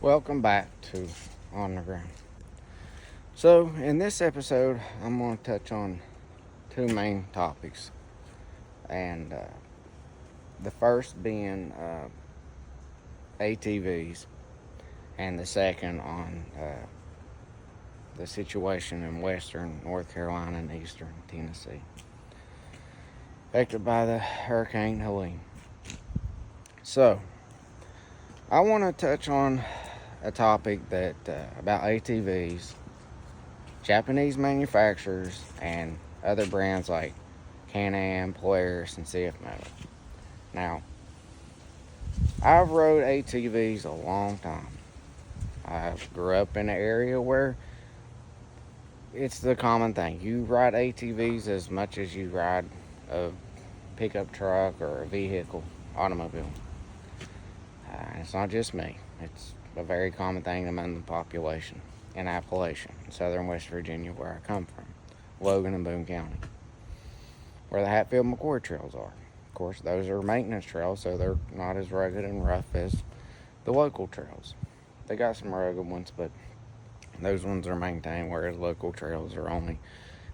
Welcome back to On the Ground. So, in this episode, I'm going to touch on two main topics, and the first being ATVs, and the second on the situation in western North Carolina and eastern Tennessee, affected by the Hurricane Helene. So, I want to touch on a topic that about ATVs, Japanese manufacturers, and other brands like Can-Am, Polaris, and CF Moto. Now, I've rode ATVs a long time. I grew up in an area where it's the common thing. You ride ATVs as much as you ride a pickup truck or a vehicle, automobile. It's not just me. It's a very common thing among the population in Appalachia, in southern West Virginia, where I come from, Logan and Boone County, where the Hatfield-McCoy trails are. Of course, those are maintenance trails, so they're not as rugged and rough as the local trails. They got some rugged ones, but those ones are maintained, whereas local trails are only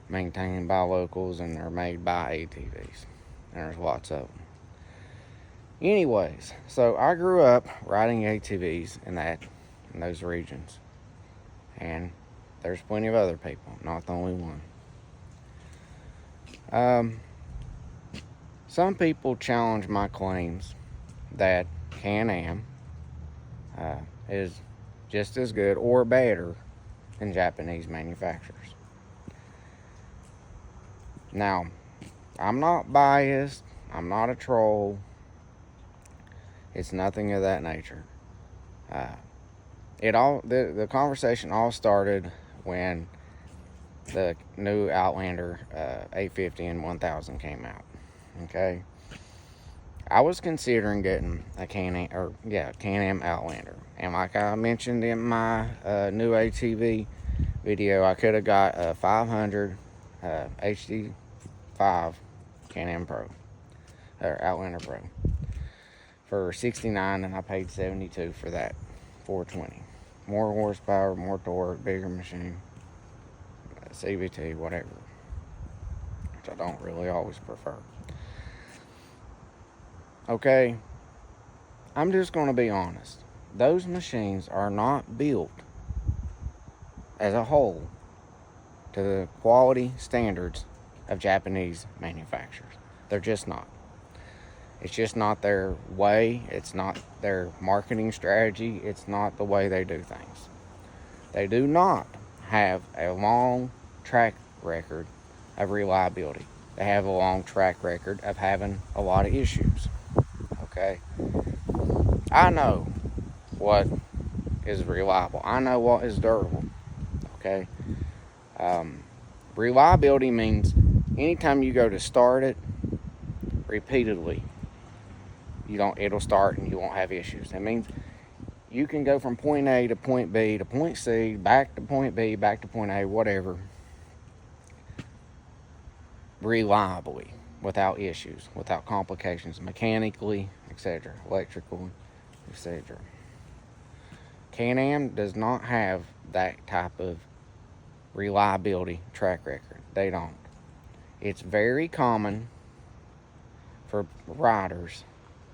maintained by locals and they're made by ATVs. And there's lots of them. Anyways, so I grew up riding ATVs in those regions. And there's plenty of other people, not the only one. Some people challenge my claims that Can-Am is just as good or better than Japanese manufacturers. Now, I'm not biased. I'm not a troll. It's nothing of that nature. The conversation all started when the new Outlander 850 and 1000 came out. Okay, I was considering getting a Can-Am Outlander, and like I mentioned in my new ATV video, I could have got a 500 HD5 Can-Am Pro or Outlander Pro for $69, and I paid $72 for that 420. More horsepower, more torque, bigger machine, CVT, whatever, which I don't really always prefer. Okay, I'm just going to be honest. Those machines are not built as a whole to the quality standards of Japanese manufacturers. They're just not. It's just not their way. It's not their marketing strategy. It's not the way they do things. They do not have a long track record of reliability. They have a long track record of having a lot of issues. Okay? I know what is reliable. I know what is durable. Okay? Reliability means anytime you go to start it repeatedly, it'll start and you won't have issues. That means you can go from point A to point B to point C, back to point B, back to point A, whatever, reliably, without issues, without complications, mechanically, etc., electrical, etc. Can-Am does not have that type of reliability track record. They don't. It's very common for riders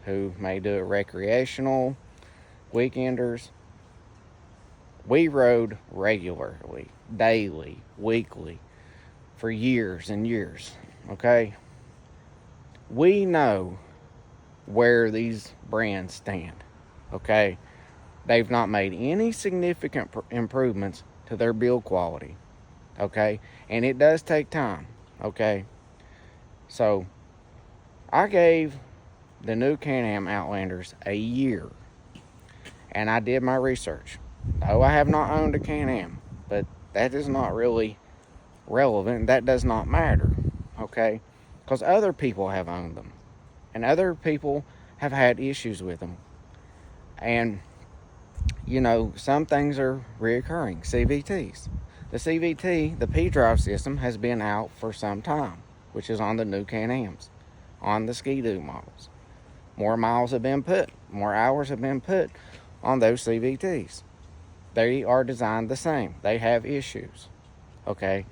who may do it recreational, weekenders. We rode regularly, daily, weekly, for years and years, okay? We know where these brands stand, okay? They've not made any significant improvements to their build quality, okay? And it does take time, okay? So, I gave the new Can-Am Outlanders a year, and I did my research. No, I have not owned a Can-Am, but that is not really relevant. That does not matter, okay? Because other people have owned them, and other people have had issues with them. And, some things are reoccurring. CVTs. The CVT, the P-Drive system, has been out for some time, which is on the new Can-Ams, on the Ski-Doo models. More miles have been put, more hours have been put on those CVTs. They are designed the same. They have issues. Okay.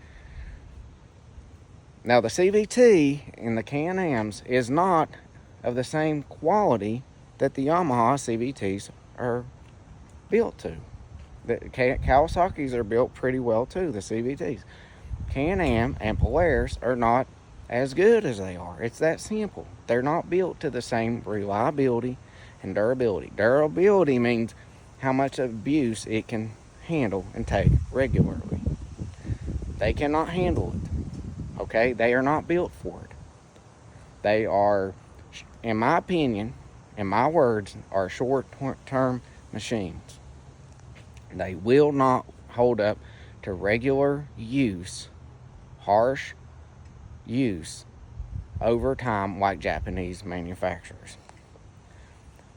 Now the CVT in the Can-Ams is not of the same quality that the Yamaha CVTs are built to. The Kawasaki's are built pretty well too, the CVTs. Can-Am and Polaris are not as good as they are. It's that simple. They're not built to the same reliability and durability. Durability means how much abuse it can handle and take regularly. They cannot handle it. Okay? They are not built for it. They are, in my opinion, in my words, are short-term machines. They will not hold up to regular use, harsh use over time like Japanese manufacturers.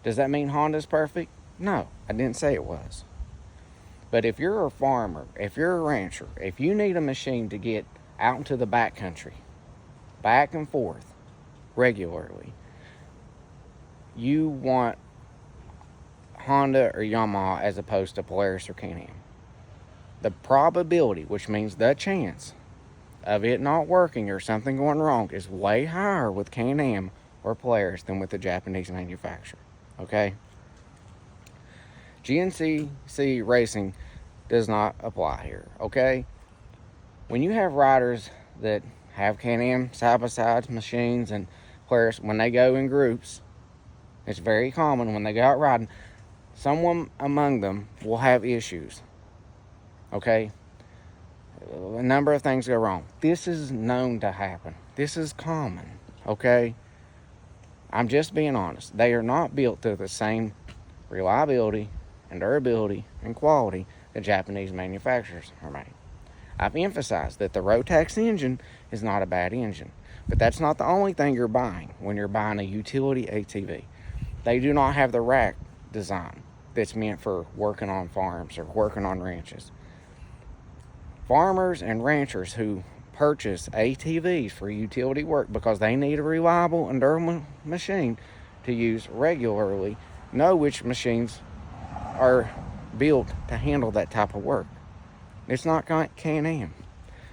Does that mean Honda's perfect? No, I didn't say it was. But if you're a farmer, if you're a rancher, if you need a machine to get out into the backcountry, back and forth regularly, you want Honda or Yamaha as opposed to Polaris or Can-Am. The probability, which means the chance of it not working or something going wrong, is way higher with Can-Am or Polaris than with the Japanese manufacturer. Okay? GNCC Racing does not apply here. Okay? When you have riders that have Can-Am side-by-side machines and Polaris, when they go in groups, it's very common when they go out riding, someone among them will have issues. Okay? A number of things go wrong. This is known to happen. This is common. Okay? I'm just being honest. They are not built to the same reliability and durability and quality that Japanese manufacturers are made. I've emphasized that the Rotax engine is not a bad engine. But that's not the only thing you're buying when you're buying a utility ATV. They do not have the rack design that's meant for working on farms or working on ranches. Farmers and ranchers who purchase ATVs for utility work because they need a reliable and durable machine to use regularly know which machines are built to handle that type of work. It's not Can-Am.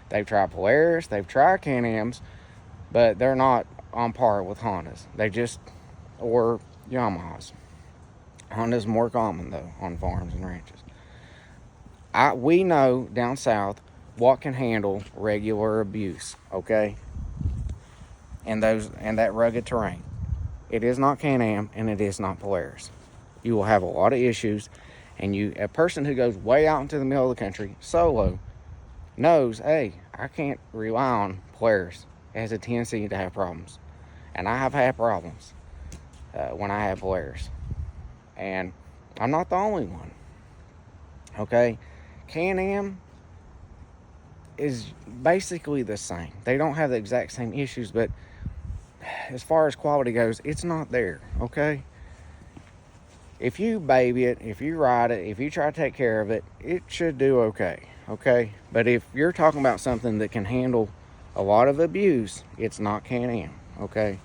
They've tried Polaris, they've tried Can-Ams, but they're not on par with Hondas. Or Yamahas. Honda's more common though on farms and ranches. We know down south what can handle regular abuse, okay? And that rugged terrain. It is not Can-Am and it is not Polaris. You will have a lot of issues, and a person who goes way out into the middle of the country solo knows, hey, I can't rely on Polaris. It has a tendency to have problems. And I have had problems when I had Polaris. And I'm not the only one. Okay? Can-Am is basically the same. They don't have the exact same issues, but as far as quality goes, it's not there. Okay? If you baby it, if you ride it, if you try to take care of it, it should do okay. Okay? But if you're talking about something that can handle a lot of abuse, it's not Can-Am. Okay?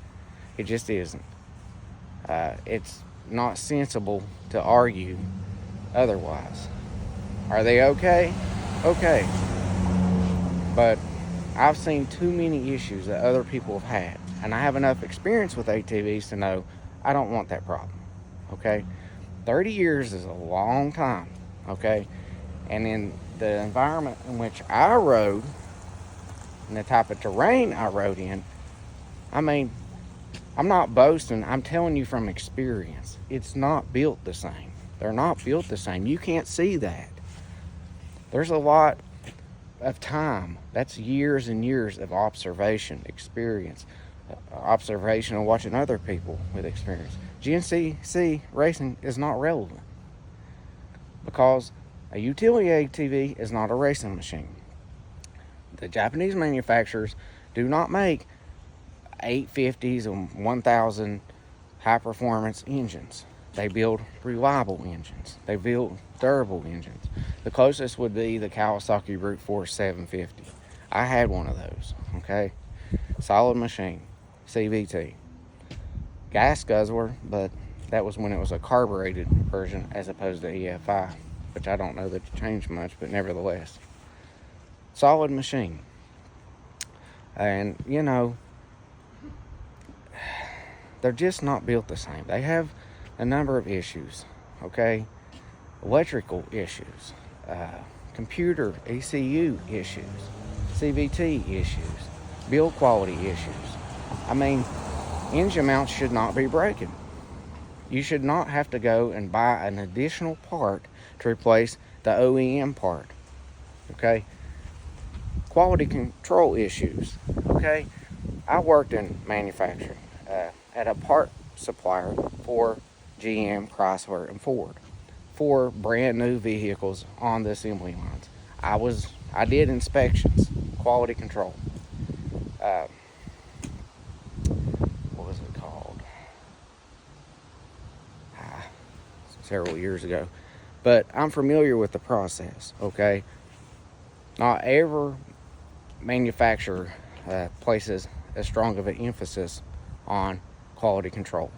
It just isn't. It's not sensible to argue otherwise. Are they okay? Okay. But I've seen too many issues that other people have had. And I have enough experience with ATVs to know I don't want that problem. Okay? 30 years is a long time. Okay? And in the environment in which I rode, and the type of terrain I rode in, I mean, I'm not boasting. I'm telling you from experience. It's not built the same. They're not built the same. You can't see that. There's a lot of time. That's years and years of observation, experience, observation and watching other people with experience. GNCC Racing is not relevant because a utility ATV is not a racing machine. The Japanese manufacturers do not make 850s and 1000 high performance engines. They build reliable engines. They build durable engines. The closest would be the Kawasaki Brute Force 750. I had one of those, okay? Solid machine, CVT. Gas guzzler, but That was when it was a carbureted version as opposed to EFI, which I don't know that it changed much, but nevertheless. Solid machine. And, you know, they're just not built the same. They have a number of issues, okay? Electrical issues, computer ECU issues, CVT issues, build quality issues. I mean, engine mounts should not be breaking. You should not have to go and buy an additional part to replace the OEM part, okay? Quality control issues, okay? I worked in manufacturing at a part supplier for GM, Chrysler, and Ford for brand new vehicles on the assembly lines. I did inspections, quality control. What was it called? Several years ago. But I'm familiar with the process, okay? Not every manufacturer places as strong of an emphasis on quality control.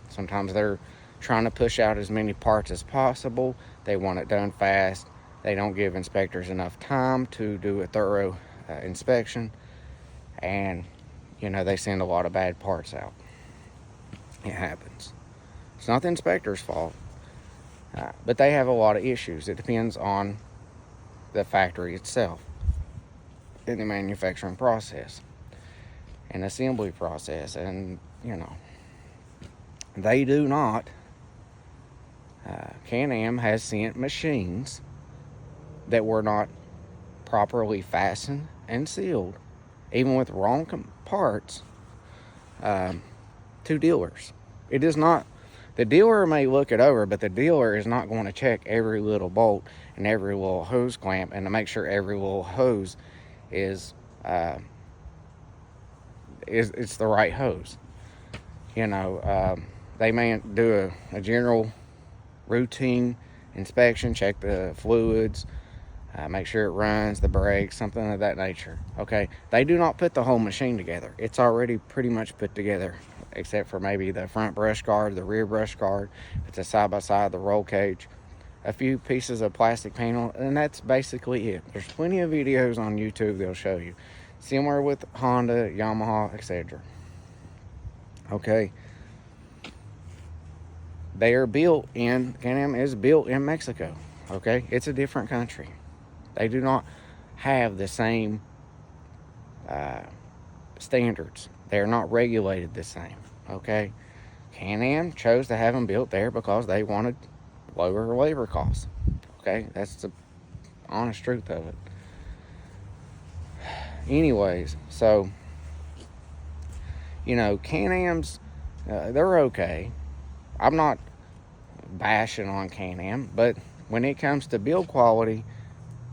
Sometimes they're trying to push out as many parts as possible. They want it done fast. They don't give inspectors enough time to do a thorough inspection. And, you know, they send a lot of bad parts out. It happens. It's not the inspector's fault. But they have a lot of issues. It depends on the factory itself, in the manufacturing process, and assembly process, and, you know, they do not. Can-Am has sent machines that were not properly fastened and sealed, even with wrong parts, to dealers. It is not. The dealer may look it over, but the dealer is not going to check every little bolt and every little hose clamp and to make sure every little hose is it's the right hose. You know, they may do a general routine inspection, check the fluids, make sure it runs, the brakes, something of that nature. Okay, they do not put the whole machine together. It's already pretty much put together, except for maybe the front brush guard, the rear brush guard. It's a side-by-side, the roll cage, a few pieces of plastic panel, and that's basically it. There's plenty of videos on YouTube they'll show you. Similar with Honda, Yamaha, etc. Okay. They are built in, Can-Am is built in Mexico. Okay. It's a different country. They do not have the same standards. They're not regulated the same. Okay. Can-Am chose to have them built there because they wanted lower labor costs. Okay. That's the honest truth of it. Anyways, so, you know, Can-Ams, they're okay. I'm not bashing on Can-Am, but when it comes to build quality,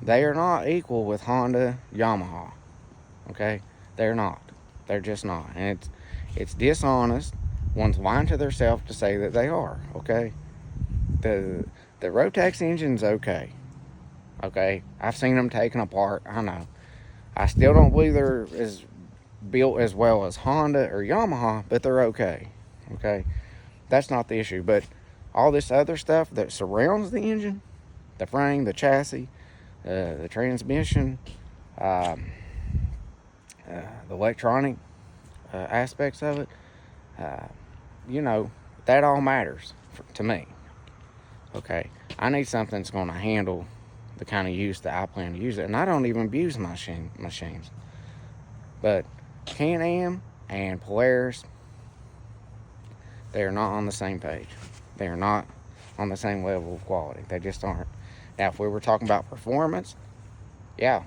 they are not equal with Honda, Yamaha. Okay? They're not. They're just not. And it's dishonest. One's lying to themselves to say that they are. Okay? The Rotax engine's okay. Okay? I've seen them taken apart. I know. I still don't believe they're as built as well as Honda or Yamaha, but they're okay. Okay? That's not the issue. But all this other stuff that surrounds the engine, the frame, the chassis, the transmission, the electronic aspects of it, you know, that all matters to me. Okay? I need something that's going to handle the kind of use that I plan to use it. And I don't even abuse my machines. But Can-Am and Polaris, they are not on the same page. They are not on the same level of quality. They just aren't. Now, if we were talking about performance, yeah,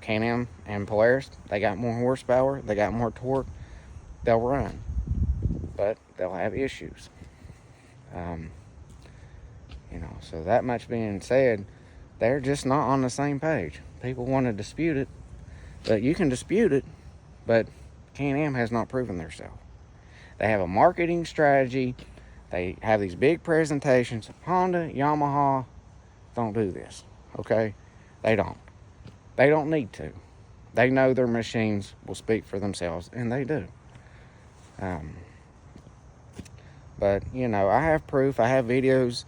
Can-Am and Polaris, they got more horsepower, they got more torque, they'll run. But they'll have issues. You know, so that much being said, they're just not on the same page. People want to dispute it, but you can dispute it, but Can-Am has not proven themselves. They have a marketing strategy. They have these big presentations. Honda, Yamaha don't do this, okay? They don't. They don't need to. They know their machines will speak for themselves, and they do. But, you know, I have proof. I have videos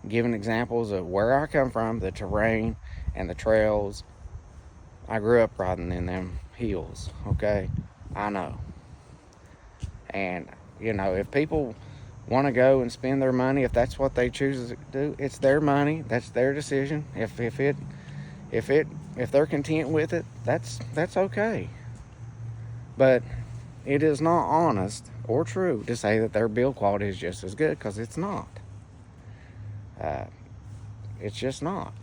giving examples of where I come from, the terrain and the trails. I grew up riding in them hills, okay? I know. And, you know, if people want to go and spend their money, if that's what they choose to do, it's their money. That's their decision. If they're content with it, that's okay. But it is not honest or true to say that their build quality is just as good, because it's not. It's just not.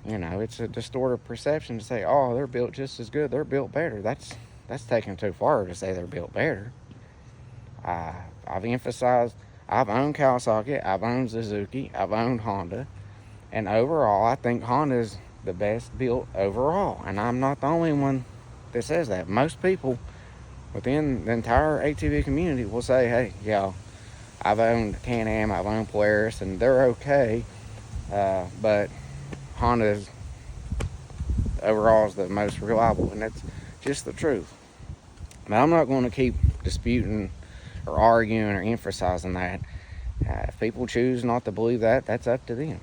You know, it's a distorted perception to say, oh, they're built just as good, they're built better. That's taken too far to say they're built better. I've emphasized, I've owned Kawasaki, I've owned Suzuki, I've owned Honda, and overall, I think Honda is the best built overall. And I'm not the only one that says that. Most people within the entire ATV community will say, hey, yeah, I've owned Can-Am, I've owned Polaris, and they're okay, but Honda overall is the most reliable, and that's just the truth. But I'm not going to keep disputing or arguing or emphasizing that. If people choose not to believe that, that's up to them.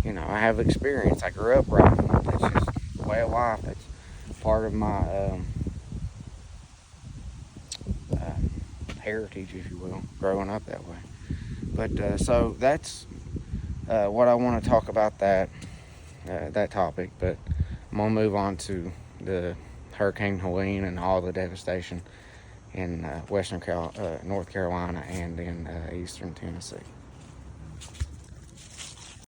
You know, I have experience. I grew up riding. That's just the way of life. That's part of my heritage, if you will, growing up that way. But so that's what I want to talk about that topic. But I'm gonna move on to the Hurricane Helene and all the devastation in North Carolina and in eastern Tennessee.